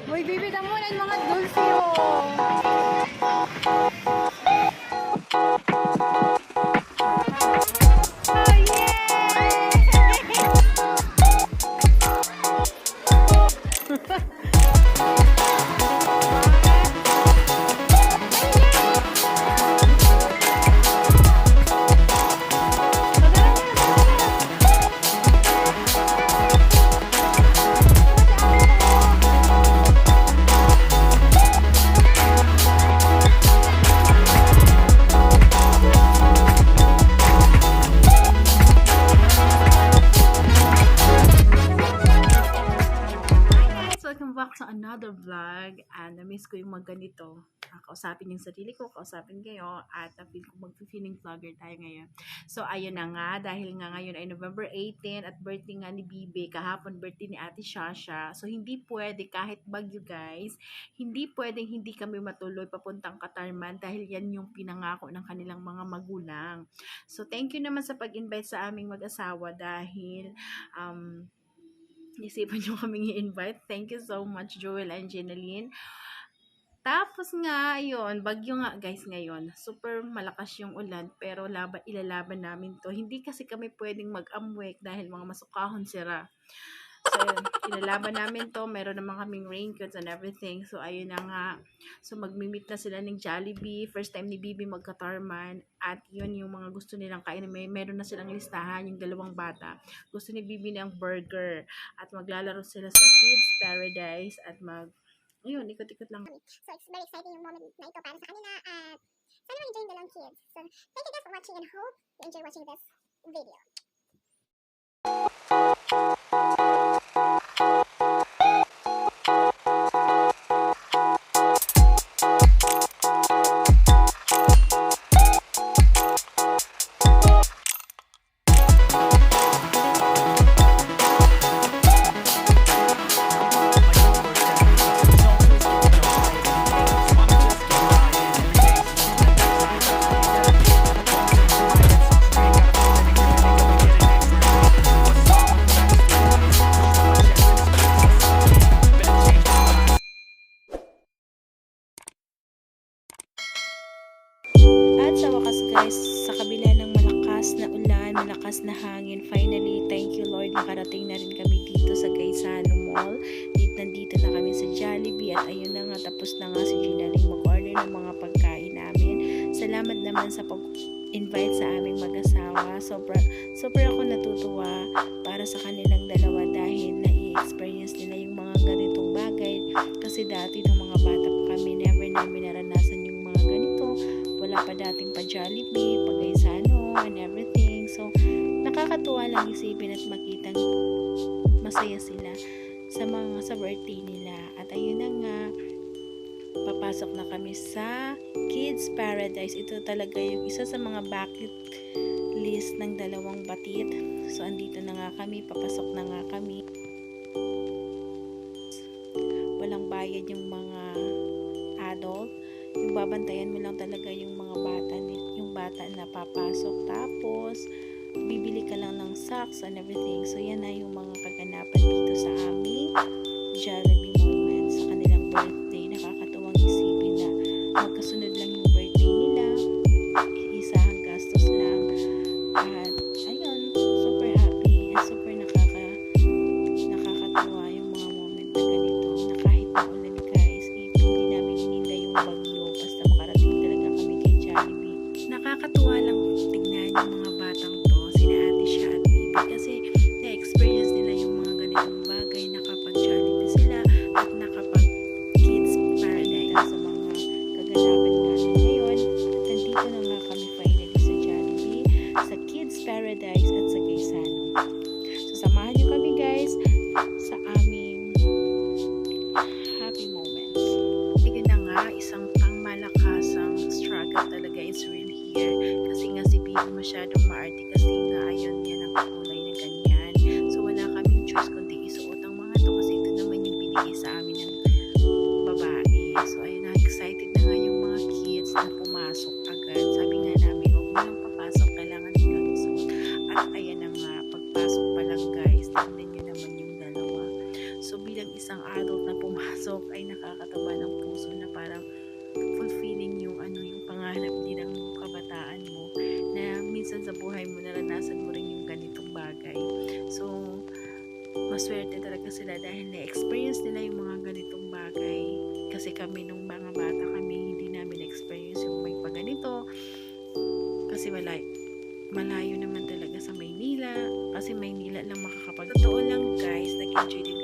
Uy, bibita mo na yung mga dulce, oh. Welcome back sa another vlog, and na-miss ko yung mga ganito. Kausapin yung sarili ko, kausapin kayo, at feel ko mag-feeling vlogger tayo ngayon. So ayun na nga, dahil nga ngayon ay November 18 at birthday nga ni Bibi, kahapon birthday ni Ate Shasha. So hindi pwede kahit bagyo guys, hindi pwedeng hindi kami matuloy papuntang Katarman dahil yan yung pinangako ng kanilang mga magulang. So thank you naman sa pag-invite sa aming mag-asawa dahil isipan nyo kaming i-invite. Thank you so much, Joel and Jeneline. Tapos nga, ayun, bagyo nga guys ngayon. Super malakas yung ulan, pero ilalaban namin to. Hindi kasi kami pwedeng mag-amwek dahil mga masukahon sira. So, ayun, ilalaban namin to. Meron naman kaming raincoats and everything. So, ayun na nga. So, magmi-meet na sila ng Jollibee. First time ni Bibi mag-Katarman. At yun yung mga gusto nilang kainin. Meron na silang listahan, yung dalawang bata. Gusto ni Bibi ng burger. At maglalaro sila sa Kids Paradise. At ayun, ikot-ikot lang. So it's very exciting yung moment na ito para sa kanila at sana ma-enjoy nila lang kids. So thank you guys for watching and hope you enjoy watching this video. At sa wakas guys, sa kabila ng malakas na ulan, malakas na hangin, finally, thank you Lord, nakarating na rin kami dito sa Gaisano Mall. Nandito na kami sa Jollibee at ayun na nga, tapos na nga si Ginaling mag-order ng mga pagkain namin. Salamat naman sa pag-invite sa aming mag-asawa. Sobra ako natutuwa para sa kanilang dalawa dahil na-i-experience nila yung mga ganitong bagay. Kasi dati nung mga bata pa kami, never namin naranasan yung mga ganito. Wala pa dating pa Jollibee, pa Gaisano, and everything. So, nakakatuwa lang isipin at makitang masaya sila sa birthday nila. At ayun na nga, papasok na kami sa Kids Paradise. Ito talaga yung isa sa mga bucket list ng dalawang batit. So, andito na nga kami, papasok na nga kami. Walang bayad yung mga adult. Yung babantayan mo lang talaga yung mga bata, yung bata na papasok. Tapos, bibili ka lang ng socks and everything. So, yan na yung mga kaganapan dito sa aming Jollibee moment sa kanilang birthday. Nakakatuwang isipin na magkasunod lang yung birthday nila. Isahang gastos lang. At, ayun, super happy and super nakakatuwa yung mga moment na ganito. Na kahit na ulan guys, hindi namin hininda yung bagyo. Basta makarating talaga kami kay Jollibee. Nakakatuwa lang tignan yung mga batang to, sina Ate Sha at Bibi, kasi na-experience nila yung mga ganitong bagay na kapag Jollibee sila, maswerte talaga sila dahil na-experience nila yung mga ganitong bagay. Kasi kami nung mga bata kami, hindi namin experience yung may paganito. Kasi malayo naman talaga sa Maynila. Kasi Maynila lang makakapag. Totoo lang guys, nag-enjoy din